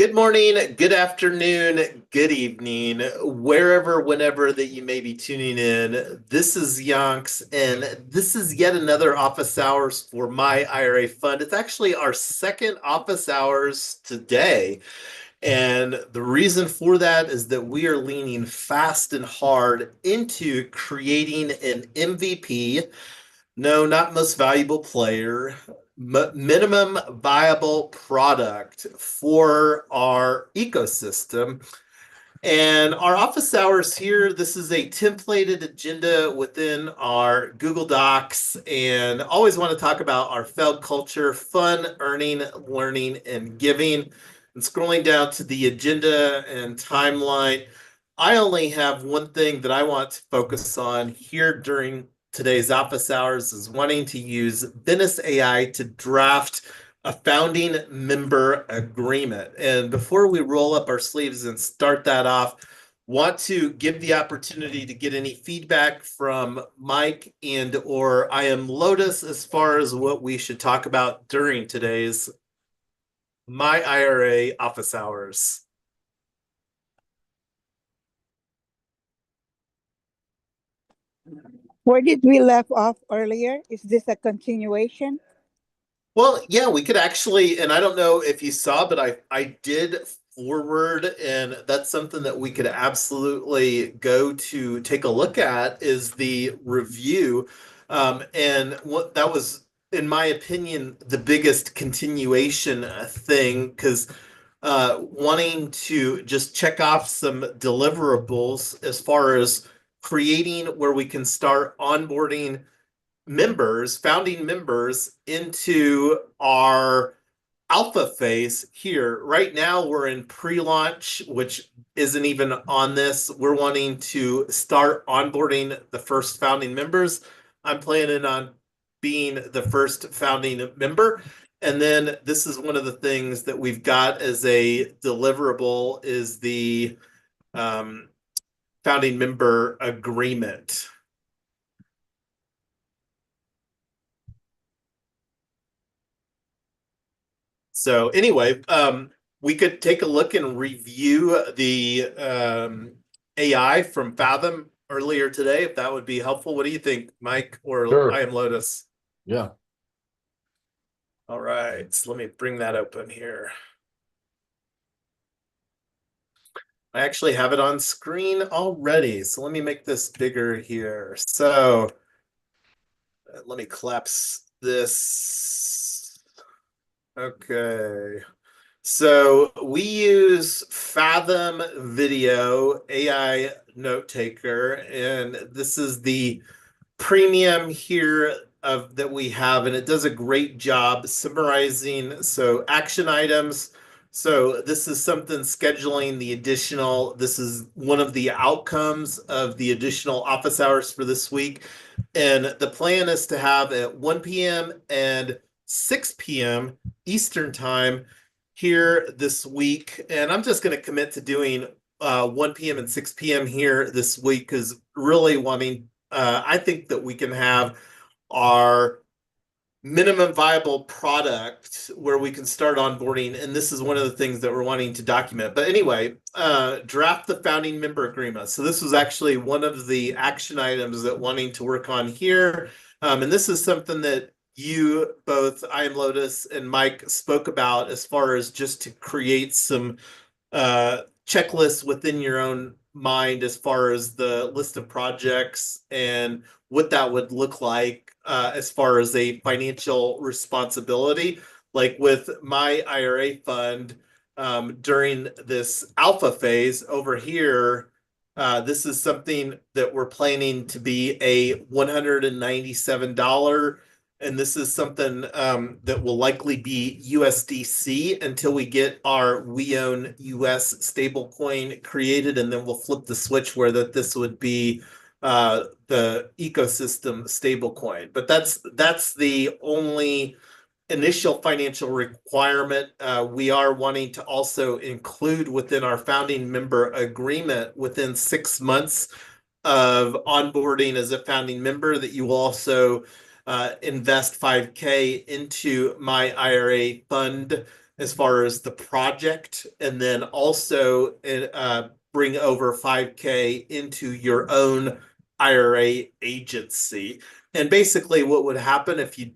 Good morning, good afternoon, good evening, wherever, whenever that you may be tuning in. This is Yonks, and this is yet another office hours for my IRA fund. It's actually our second office hours today. And the reason for that is that we are leaning fast and hard into creating an MVP. No, not most valuable player, minimum viable product for our ecosystem. And our office hours here, this is a templated agenda within our Google Docs. And always want to talk about our Feld culture, fun, earning, learning, and giving. And scrolling down to the agenda and timeline, I only have one thing that I want to focus on here during today's office hours is wanting to use Venice AI to draft a founding member agreement. And before we roll up our sleeves and start that off, want to give the opportunity to get any feedback from Mike and or I am Lotus as far as what we should talk about during today's My IRA office hours. Where did we left off earlier? Is this a continuation? Well, yeah, we could actually, and I don't know if you saw, but I did forward, and that's something that we could absolutely go to take a look at is the review. And what that was, in my opinion, the biggest continuation thing, because wanting to just check off some deliverables as far as creating where we can start onboarding members, founding members into our alpha phase here. Right now, we're in pre-launch, which isn't even on this. We're wanting to start onboarding the first founding members. I'm planning on being the first founding member. And then this is one of the things that we've got as a deliverable is the founding member agreement. So anyway, we could take a look and review the AI from Fathom earlier today, if that would be helpful. What do you think, Mike, or Sure. I am Lotus? Yeah. All right, so let me bring that open here. I actually have it on screen already, so let me make this bigger here. So let me collapse this. Okay. So we use Fathom Video AI Note Taker, and this is the premium here of that we have, and it does a great job summarizing. So action items. So this is something scheduling the additional. This is one of the outcomes of the additional office hours for this week. And the plan is to have at 1 p.m. and 6 p.m. Eastern time here this week. And I'm just going to commit to doing 1 p.m. and 6 p.m. here this week because really wanting, I think that we can have our minimum viable product where we can start onboarding. And this is one of the things that we're wanting to document. But anyway, draft the founding member agreement. So this was actually one of the action items that wanting to work on here. And this is something that you both, I am Lotus and Mike spoke about as far as just to create some checklists within your own mind as far as the list of projects and what that would look like as far as a financial responsibility. Like with my IRA fund during this alpha phase over here, this is something that we're planning to be a $197. And this is something that will likely be USDC until we get our We Own US stablecoin created, and then we'll flip the switch where this would be the ecosystem stablecoin. But that's the only initial financial requirement. We are wanting to also include within our founding member agreement within 6 months of onboarding as a founding member that you will also invest $5,000 into my IRA fund as far as the project, and then also bring over 5K into your own IRA agency. And basically, what would happen if you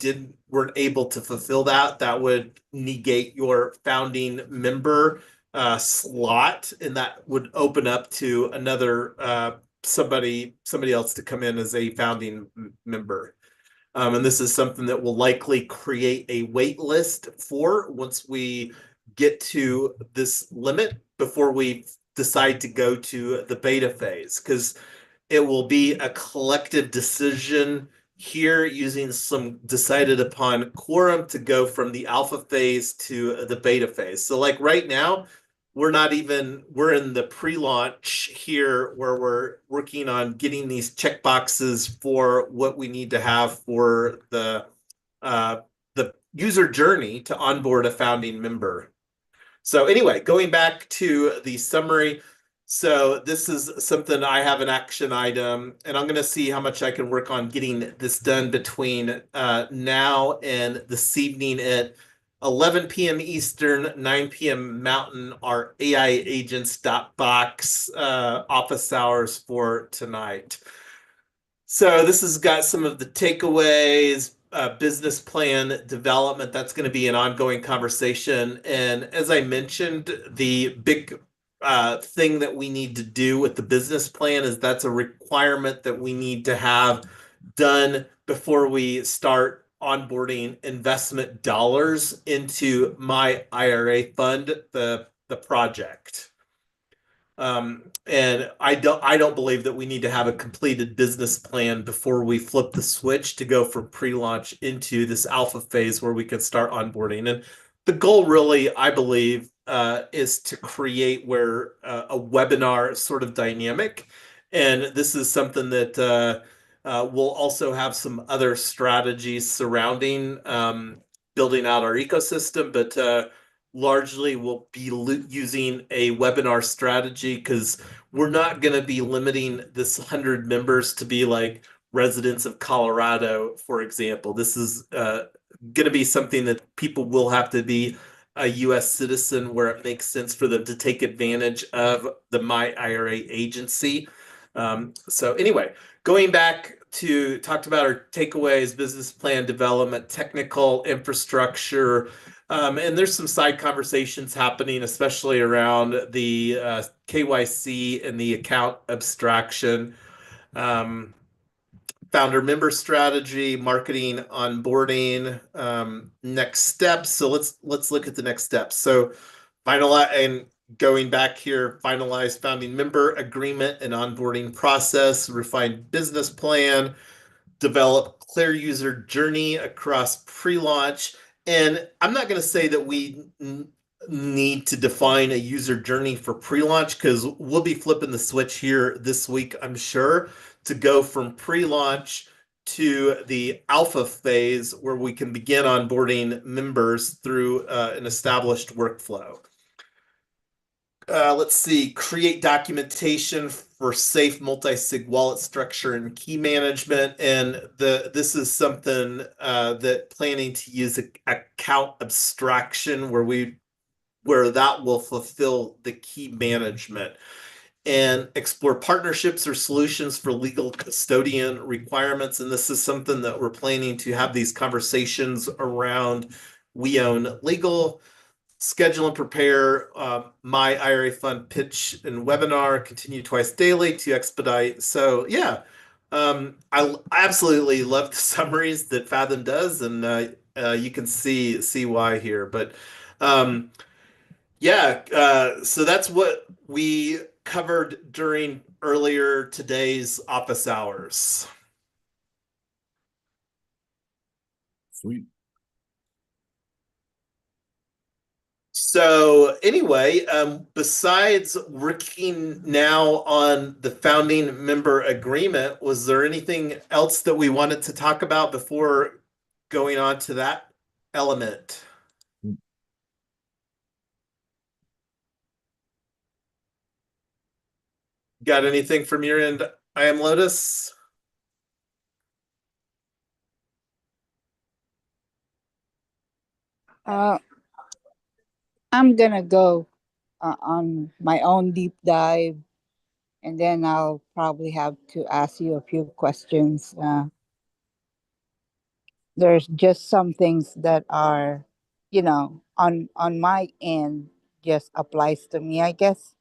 weren't able to fulfill that, that would negate your founding member slot, and that would open up to another somebody else to come in as a founding member. And this is something that will likely create a wait list for once we get to this limit before we decide to go to the beta phase, because it will be a collective decision here using some decided upon quorum to go from the alpha phase to the beta phase. So like right now, we're in the pre-launch here where we're working on getting these checkboxes for what we need to have for the user journey to onboard a founding member. So anyway, going back to the summary. So this is something I have an action item, and I'm going to see how much I can work on getting this done between now and this evening at 11 p.m. Eastern, 9 p.m. Mountain, our AiAgents.Box office hours for tonight. So this has got some of the takeaways, business plan development. That's going to be an ongoing conversation. And as I mentioned, the big thing that we need to do with the business plan is that's a requirement that we need to have done before we start onboarding investment dollars into myIRA.Fund, the project. And I don't believe that we need to have a completed business plan before we flip the switch to go from pre-launch into this alpha phase where we can start onboarding. And the goal really, I believe, is to create a webinar sort of dynamic. And this is something that we'll also have some other strategies surrounding building out our ecosystem, but largely we'll be using a webinar strategy because we're not going to be limiting this 100 members to be like residents of Colorado, for example. This is going to be something that people will have to be a U.S. citizen where it makes sense for them to take advantage of the myIRA agency. So anyway, going back to talked about our takeaways, business plan development, technical infrastructure, and there's some side conversations happening, especially around the KYC and the account abstraction, founder member strategy, marketing, onboarding, next steps. So let's look at the next steps. So going back here, finalize founding member agreement and onboarding process, refine business plan, develop clear user journey across pre-launch. And I'm not going to say that we need to define a user journey for pre-launch because we'll be flipping the switch here this week, I'm sure, to go from pre-launch to the alpha phase where we can begin onboarding members through an established workflow. Let's see, create documentation for safe multi-sig wallet structure and key management. And this is something that planning to use account abstraction where that will fulfill the key management, and explore partnerships or solutions for legal custodian requirements. And this is something that we're planning to have these conversations around. We own legal. Schedule and prepare myIRA.Fund pitch and webinar, continue twice daily to expedite. So yeah, I absolutely love the summaries that Fathom does, and you can see why here. But yeah, so that's what we covered during earlier today's office hours. Sweet. So anyway, besides working now on the founding member agreement, was there anything else that we wanted to talk about before going on to that element? Got anything from your end, I am Lotus? Uh, I'm gonna go on my own deep dive, and then I'll probably have to ask you a few questions. There's just some things that are, on my end, just applies to me, I guess.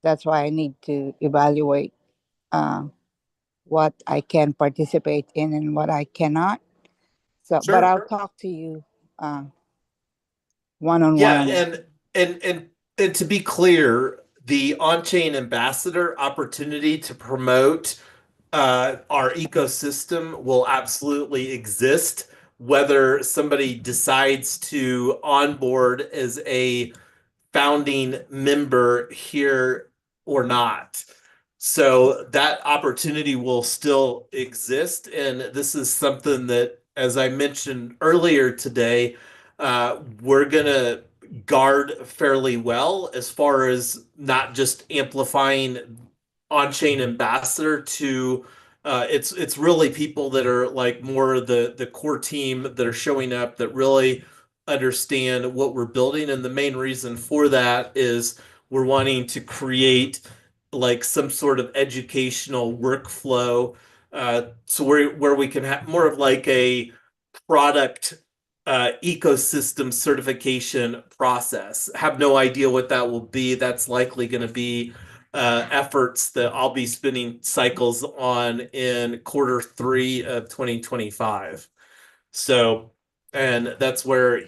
That's why I need to evaluate uh, what I can participate in and what I cannot. So, but Sure. I'll talk to you uh, one on one Yeah, on that. and to be clear, the on-chain ambassador opportunity to promote our ecosystem will absolutely exist, whether somebody decides to onboard as a founding member here or not. So that opportunity will still exist. And this is something that, as I mentioned earlier today, we're going to guard fairly well as far as not just amplifying on-chain ambassador to it's really people that are like more the core team that are showing up that really understand what we're building. And the main reason for that is we're wanting to create like some sort of educational workflow, so where we can have more of like a product ecosystem certification process. Have no idea what that will be. That's likely going to be efforts that I'll be spending cycles on in quarter 3 of 2025. So, and that's where,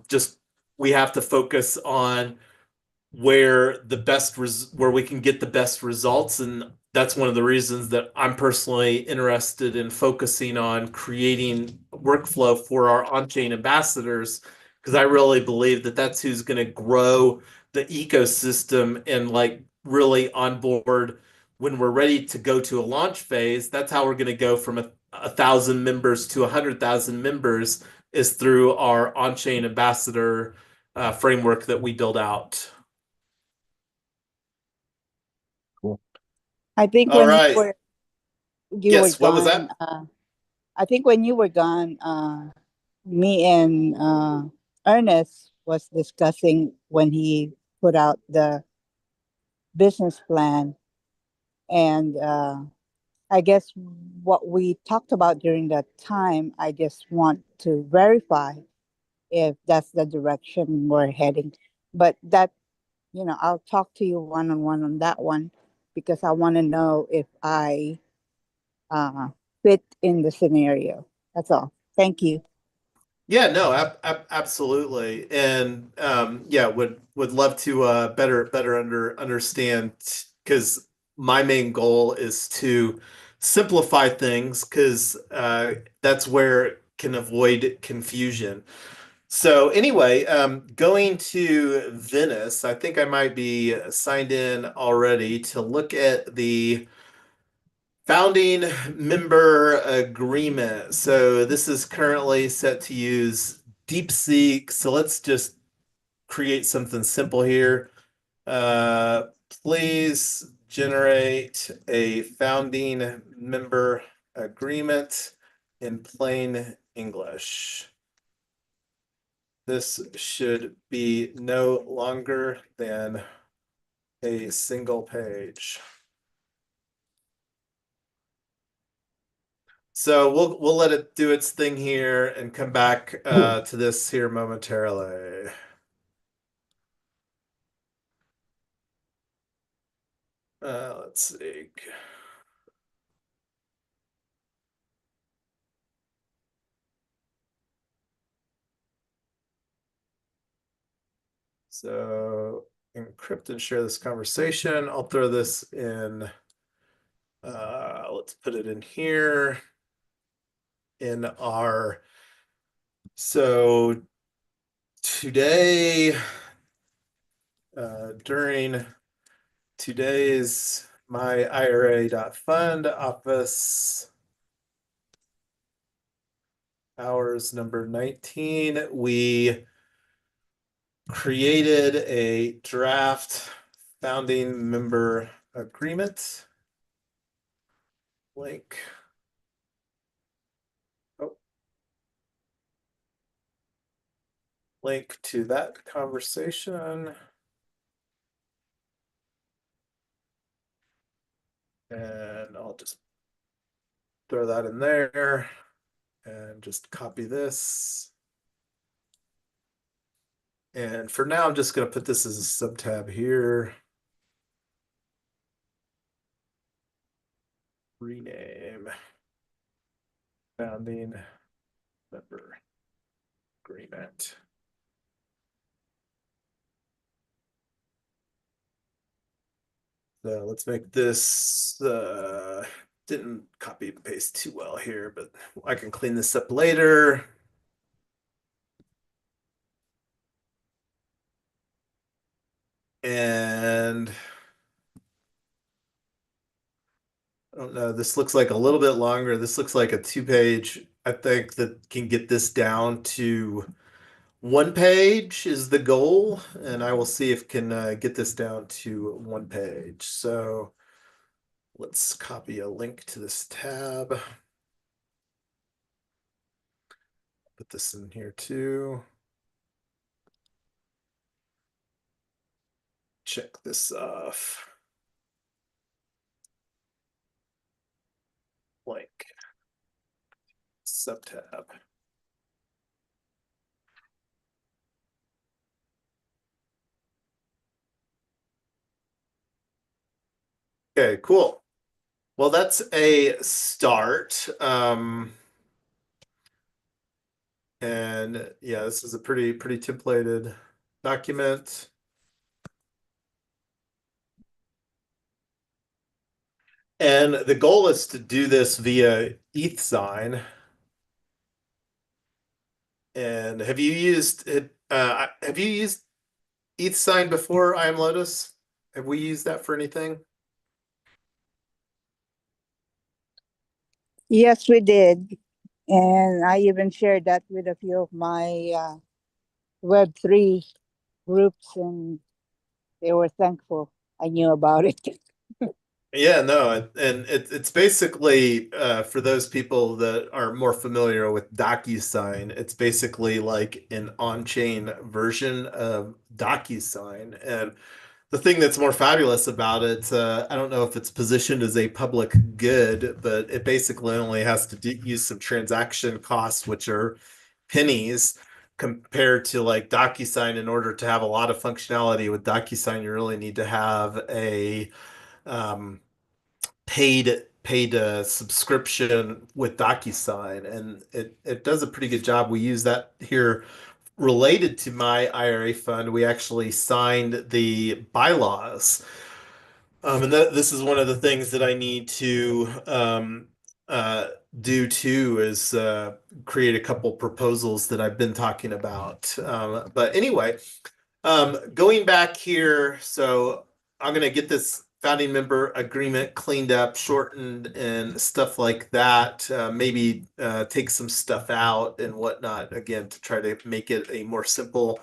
just we have to focus on where we can get the best results. And that's one of the reasons that I'm personally interested in focusing on creating workflow for our on-chain ambassadors, because I really believe that that's who's going to grow the ecosystem and like really onboard when we're ready to go to a launch phase. That's how we're going to go from a thousand members to 100,000 members, is through our on-chain ambassador framework that we build out. Cool. I think All when right. you were Yes, what was gone, that? I think when you were gone, me and Ernest was discussing when he put out the business plan, and I guess what we talked about during that time, I just want to verify if that's the direction we're heading. But that, I'll talk to you one on one on that one, because I want to know if I uh, fit in the scenario. That's all. Thank you. Yeah, no, absolutely. And yeah, would love to better understand, because my main goal is to simplify things, because that's where it can avoid confusion. So anyway, going to Venice, I think I might be signed in already to look at the founding member agreement. So this is currently set to use DeepSeek. So let's just create something simple here. Uh, Please generate a founding member agreement in plain English. This should be no longer than a single page. So we'll let it do its thing here and come back to this here momentarily. Let's see. So encrypt and share this conversation. I'll throw this in. Let's put it in here in our. So today, during today's myIRA.fund office hours number 19, we created a draft founding member agreement link. Oh, link to that conversation. And I'll just throw that in there and just copy this. And for now, I'm just going to put this as a subtab here. Rename. Founding member agreement. So let's make this, didn't copy and paste too well here, but I can clean this up later. And I don't know, this looks like a little bit longer. This looks like a 2-page. I think that can get this down to 1 page is the goal, and I will see if can get this down to 1 page. So let's copy a link to this tab. Put this in here too. Check this off. Link. Subtab. Okay, cool. Well, that's a start. And yeah, this is a pretty templated document. And the goal is to do this via ETH sign. And have you used it? Have you used ETH sign before, I am Lotus? Have we used that for anything? Yes, we did. And I even shared that with a few of my Web3 groups, and they were thankful I knew about it. Yeah, no, and it's basically for those people that are more familiar with DocuSign, it's basically like an on-chain version of DocuSign. And the thing that's more fabulous about it, I don't know if it's positioned as a public good, but it basically only has to use some transaction costs, which are pennies, compared to like DocuSign. In order to have a lot of functionality with DocuSign, you really need to have a um, paid subscription with DocuSign, and it does a pretty good job. We use that here related to my IRA fund. We actually signed the bylaws, and this is one of the things that I need to uh, do too, is create a couple proposals that I've been talking about. But anyway, going back here, so I'm gonna get this founding member agreement cleaned up, shortened, and stuff like that. Maybe take some stuff out and whatnot again to try to make it a more simple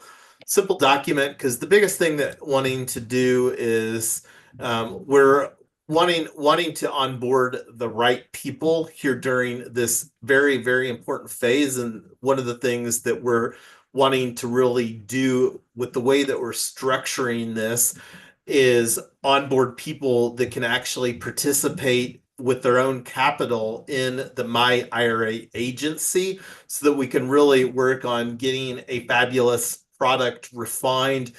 document. Because the biggest thing that wanting to do is we're wanting to onboard the right people here during this very important phase. And one of the things that we're wanting to really do with the way that we're structuring this is onboard people that can actually participate with their own capital in the myIRA agency, so that we can really work on getting a fabulous product refined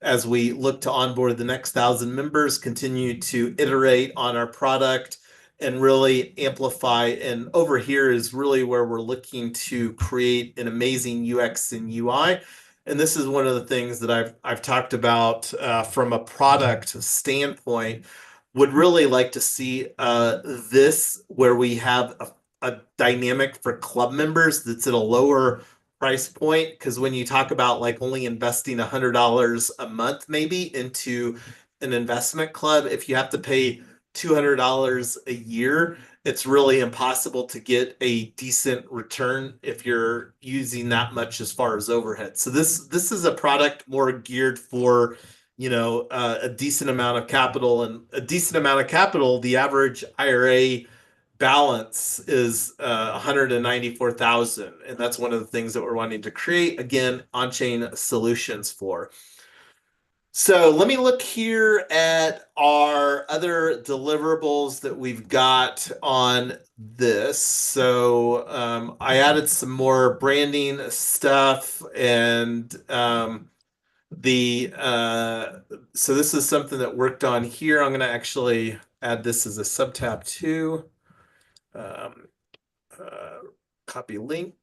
as we look to onboard the next 1,000 members, continue to iterate on our product and really amplify. And over here is really where we're looking to create an amazing UX and UI. And this is one of the things that I've talked about from a product standpoint. Would really like to see this where we have a dynamic for club members that's at a lower price point, because when you talk about like only investing $100 a month maybe into an investment club, if you have to pay $200 a year, it's really impossible to get a decent return if you're using that much as far as overhead. So this is a product more geared for, a decent amount of capital. And a decent amount of capital, the average IRA balance is 194,000, and that's one of the things that we're wanting to create, again, on-chain solutions for. So let me look here at our other deliverables that we've got on this. So I added some more branding stuff, and so this is something that worked on here. I'm going to actually add this as a subtab too. Copy link.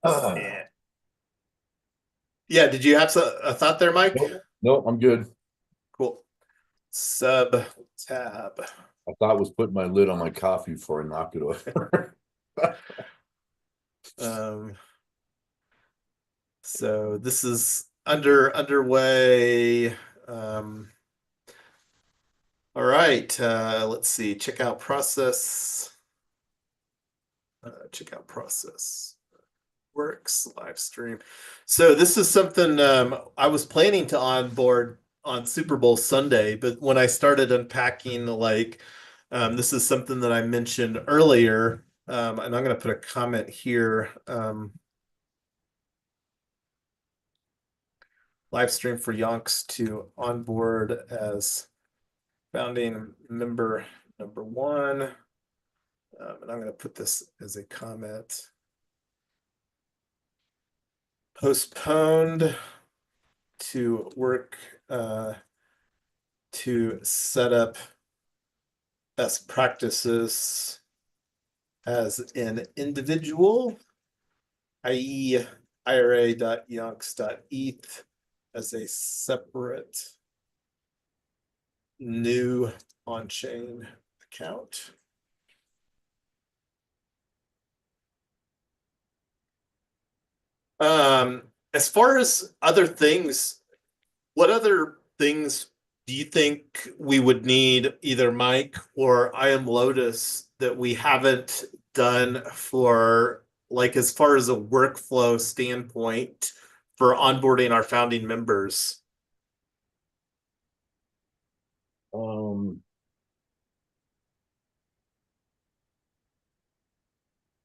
Yeah. Yeah, did you have a thought there, Mike? No, I'm good. Cool. Sub tab. I thought it was putting my lid on my coffee before I knocked it over. So this is underway. All right, let's see. Checkout process. Checkout process works. Live stream. So this is something I was planning to onboard on Super Bowl Sunday, but when I started unpacking, this is something that I mentioned earlier, and I'm going to put a comment here. Live stream for Yonks to onboard as founding member number 1. And I'm going to put this as a comment. Postponed to work to set up best practices as an individual, i.e. IRA.Yonks.eth as a separate new on-chain account. As far as other things, what other things do you think we would need, either Mike or I Am Lotus, that we haven't done for, like, as far as a workflow standpoint for onboarding our founding members?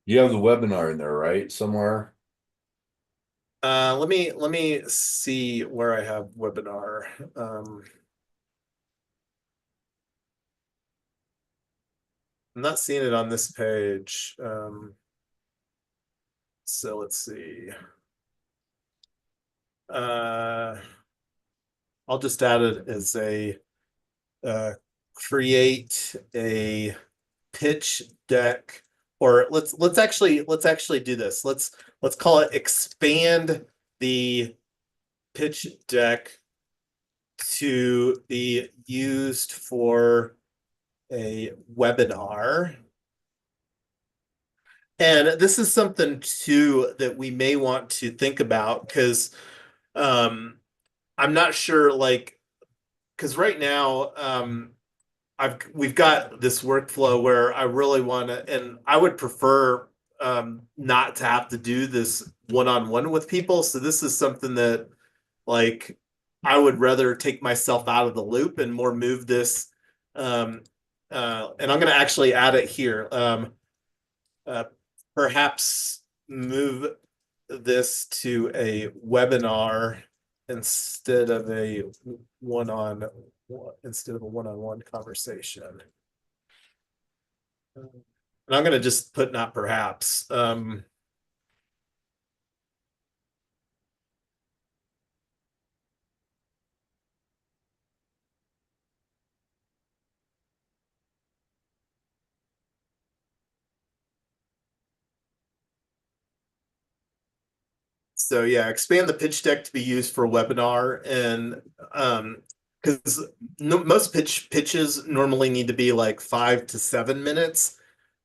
You have the webinar in there, right? Somewhere. Let me see where I have webinar. I'm not seeing it on this page. So let's see. I'll just add it as a create a pitch deck, or let's actually do this. Let's call it expand the pitch deck to be used for a webinar. And this is something too that we may want to think about, because I'm not sure, like, because right now we've got this workflow where I really want to, and I would prefer not to have to do this one-on-one with people. So this is something that, like, I would rather take myself out of the loop and more move this. And I'm going to actually add it here. Perhaps move this to a webinar instead of a one-on-one conversation. And I'm going to just put not perhaps. So yeah, expand the pitch deck to be used for a webinar, and because most pitches normally need to be like 5 to 7 minutes.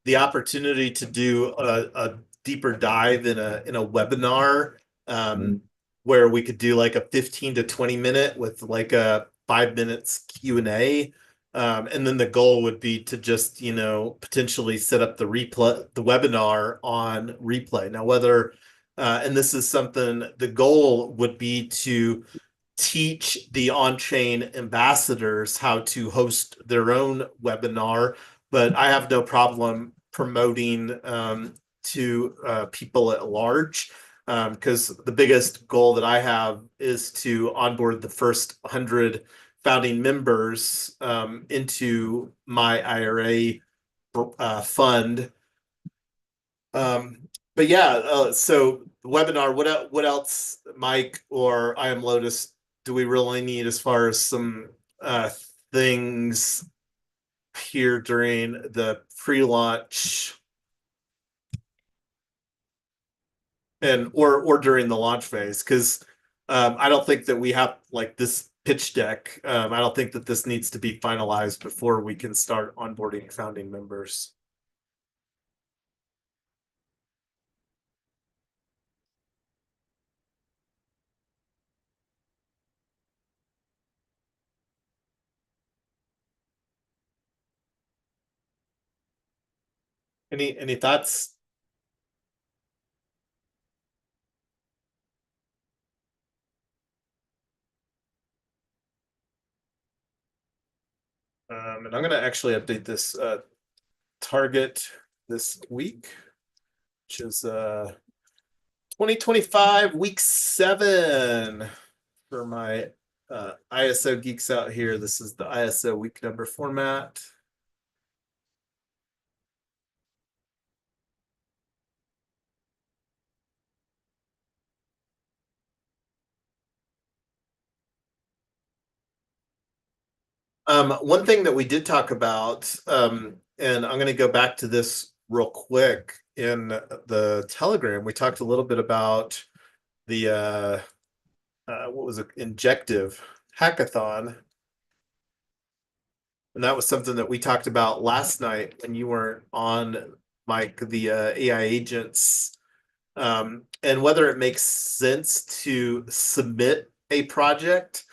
The opportunity to do a deeper dive in a webinar, where we could do like a 15 to 20 minute with like a 5 minutes Q&A. And then the goal would be to just, potentially set up the webinar on replay. Now, whether, and this is something, the goal would be to teach the on-chain ambassadors how to host their own webinar, but I have no problem promoting to people at large, because the biggest goal that I have is to onboard the first 100 founding members into my IRA fund. But yeah, so webinar, what else, Mike or I am Lotus, do we really need as far as some things here during the pre-launch and or during the launch phase? Because I don't think that we have like this pitch deck. I don't think that this needs to be finalized before we can start onboarding founding members. Any thoughts? And I'm going to actually update this target this week, which is 2025 week 7 for my ISO geeks out here. This is the ISO week number format. One thing that we did talk about, and I'm going to go back to this real quick in the Telegram. We talked a little bit about the what was it, injective hackathon, and that was something that we talked about last night when you weren't on, Mike, the AI agents, and whether it makes sense to submit a project,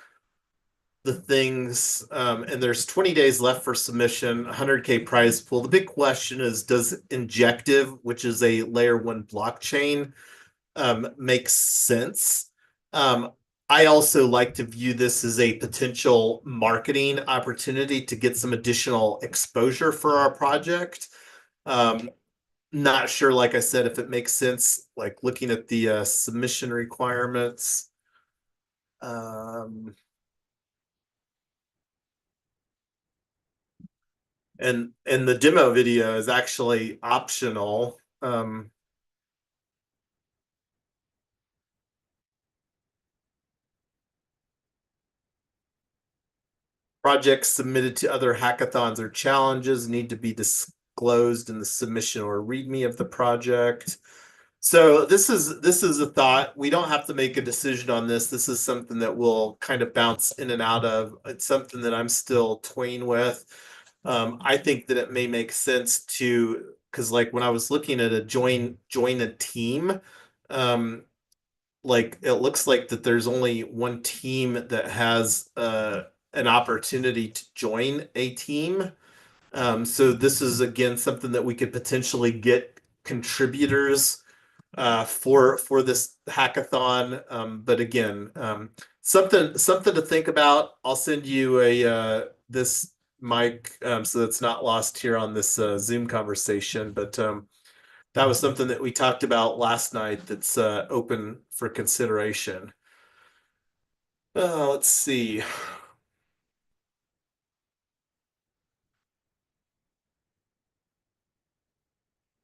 the things, and there's 20 days left for submission, 100K prize pool. The big question is, does injective, which is a layer 1 blockchain, make sense? I also like to view this as a potential marketing opportunity to get some additional exposure for our project. Not sure, like I said, if it makes sense, like looking at the submission requirements. And the demo video is actually optional. Projects submitted to other hackathons or challenges need to be disclosed in the submission or README of the project. So this is a thought. We don't have to make a decision on this. This is something that we'll kind of bounce in and out of. It's something that I'm still toying with. I think that it may make sense to, because like when I was looking at a join a team, like it looks like that there's only one team that has an opportunity to join a team. So this is again something that we could potentially get contributors for this hackathon. But again, something to think about. I'll send you a this mic, so that's not lost here on this Zoom conversation. But that was something that we talked about last night that's open for consideration. Let's see.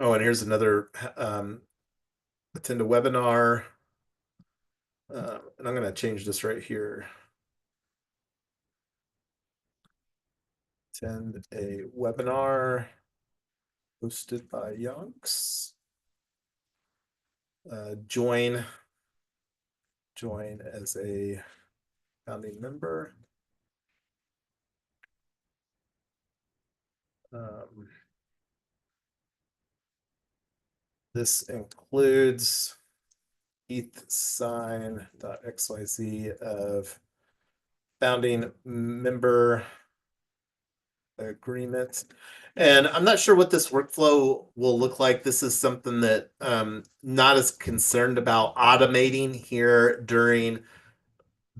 Oh, and here's another attend a webinar. And I'm going to change this right here. Attend a webinar hosted by Yonks. Join as a founding member. This includes ethsign.xyz of founding member agreement. And I'm not sure what this workflow will look like. This is something that not as concerned about automating here during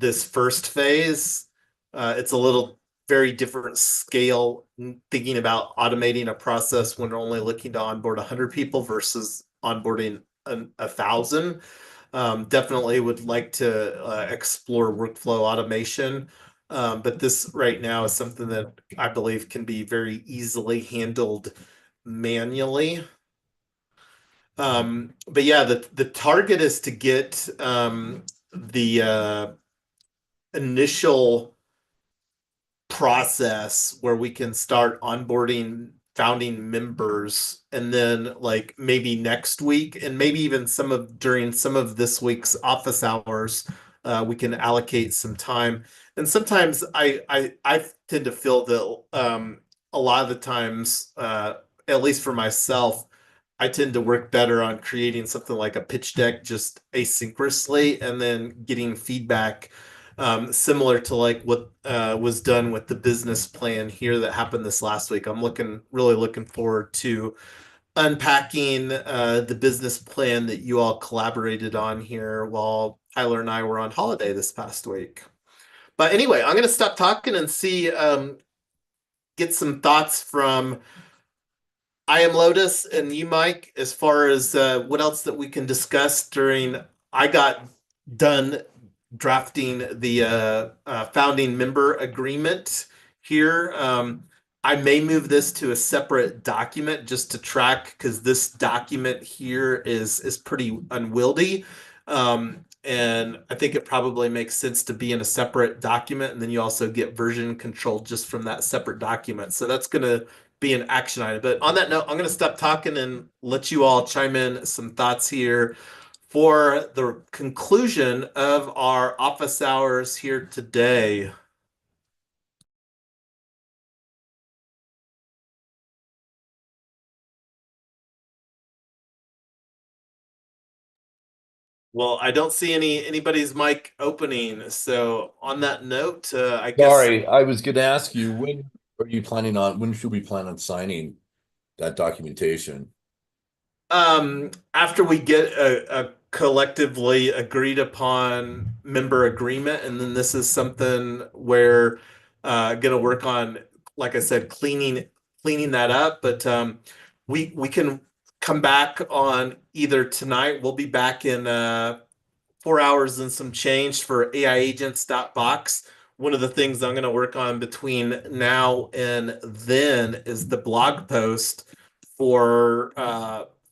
this first phase. It's a little very different scale, thinking about automating a process when we're only looking to onboard 100 people versus onboarding 1,000. Definitely would like to explore workflow automation. But this right now is something that I believe can be very easily handled manually. But yeah, the target is to get the initial process where we can start onboarding founding members, and then like maybe next week and maybe even during some of this week's office hours, we can allocate some time. And sometimes I tend to feel that a lot of the times, at least for myself, I tend to work better on creating something like a pitch deck just asynchronously and then getting feedback, similar to like what was done with the business plan here that happened this last week. I'm really looking forward to unpacking the business plan that you all collaborated on here while Tyler and I were on holiday this past week. But anyway, I'm going to stop talking and see, get some thoughts from I am Lotus and you, Mike, as far as what else that we can discuss during. I got done drafting the founding member agreement here. I may move this to a separate document just to track, because this document here is pretty unwieldy. And I think it probably makes sense to be in a separate document, and then you also get version control just from that separate document. So that's going to be an action item. But on that note, I'm going to stop talking and let you all chime in some thoughts here for the conclusion of our office hours here today. Well, I don't see anybody's mic opening. So on that note, I guess. Sorry, I was going to ask you, when should we plan on signing that documentation? After we get a collectively agreed upon member agreement, and then this is something where gonna work on, like I said, cleaning that up. But we can come back on either tonight. We'll be back in 4 hours and some change for AiAgents.Box. One of the things I'm going to work on between now and then is the blog post for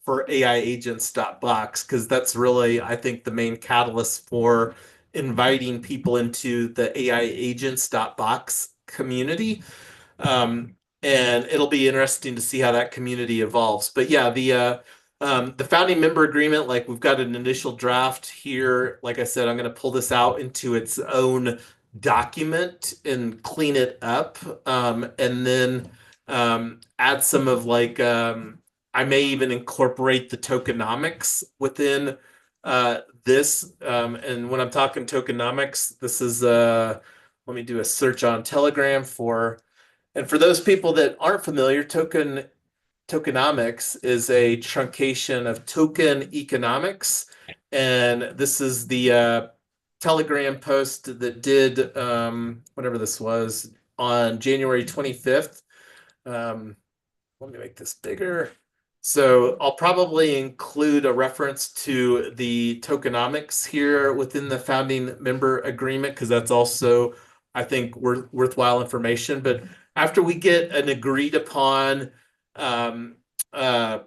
AiAgents.Box, because that's really, I think, the main catalyst for inviting people into the AiAgents.Box community. And it'll be interesting to see how that community evolves. But yeah, the founding member agreement, like we've got an initial draft here. Like I said, I'm going to pull this out into its own document and clean it up, and then add some of like, I may even incorporate the tokenomics within this. And when I'm talking tokenomics, this is let me do a search on Telegram for. And for those people that aren't familiar, tokenomics is a truncation of token economics. And this is the Telegram post that did, whatever this was, on January 25th. Let me make this bigger. So I'll probably include a reference to the tokenomics here within the founding member agreement, because that's also, I think, worthwhile information. But after we get an agreed upon a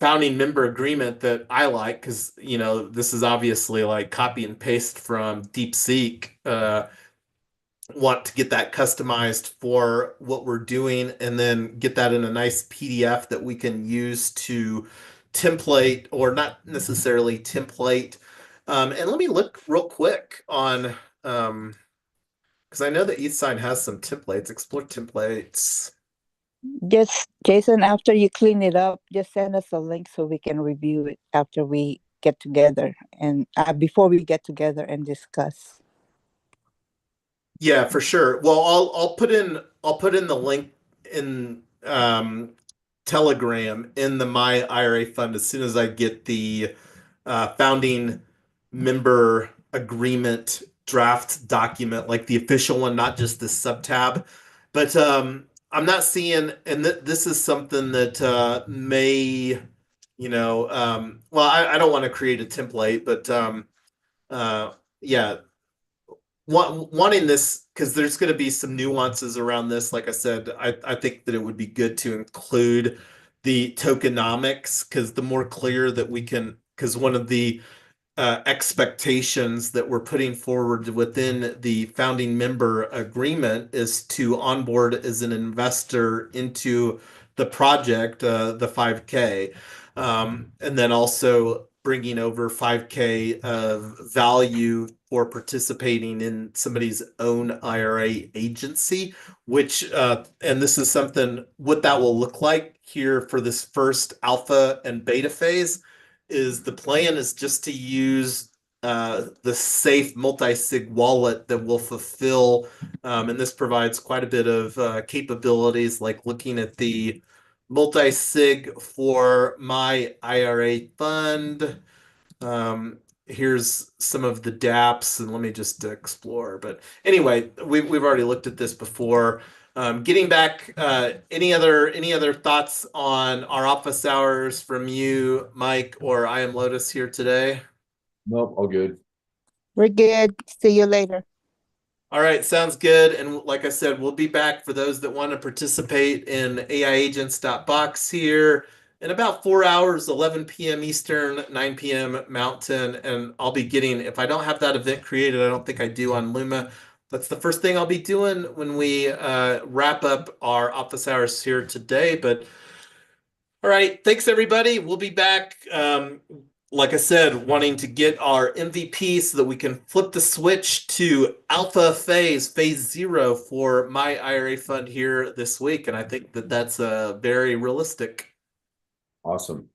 founding member agreement that I like, because this is obviously like copy and paste from DeepSeek, want to get that customized for what we're doing, and then get that in a nice PDF that we can use to template, or not necessarily template. And let me look real quick on, because I know that eSign has some templates. Explore templates. Just, Jason, after you clean it up, just send us a link so we can review it after we get together, and before we get together and discuss. Yeah, for sure. Well, I'll put in the link in Telegram in the myIRA fund as soon as I get the founding member agreement draft document, like the official one, not just the sub-tab. But I'm not seeing, and this is something that may, well, I don't want to create a template, but yeah, wanting this, because there's going to be some nuances around this. Like I said, I think that it would be good to include the tokenomics, because the more clear that we can, because one of the expectations that we're putting forward within the founding member agreement is to onboard as an investor into the project, the 5K, and then also bringing over 5K of value for participating in somebody's own IRA agency, which, and this is something, what that will look like here for this first alpha and beta phase, is the plan is just to use the safe multi-sig wallet that will fulfill, and this provides quite a bit of capabilities, like looking at the multi-sig for myIRA.Fund. Here's some of the dApps, and let me just explore. But anyway, we've already looked at this before. Getting back, any other thoughts on our office hours from you, Mike, or I Am Lotus here today? Nope, all good. We're good. See you later. All right, sounds good. And like I said, we'll be back for those that want to participate in AiAgents.Box here in about 4 hours, 11 p.m. Eastern, 9 p.m. Mountain. And I'll be getting, if I don't have that event created, I don't think I do on Luma. That's the first thing I'll be doing when we wrap up our office hours here today. But all right, thanks everybody. We'll be back. Like I said, wanting to get our MVP so that we can flip the switch to alpha phase 0 for myIRA fund here this week. And I think that that's very realistic. Awesome.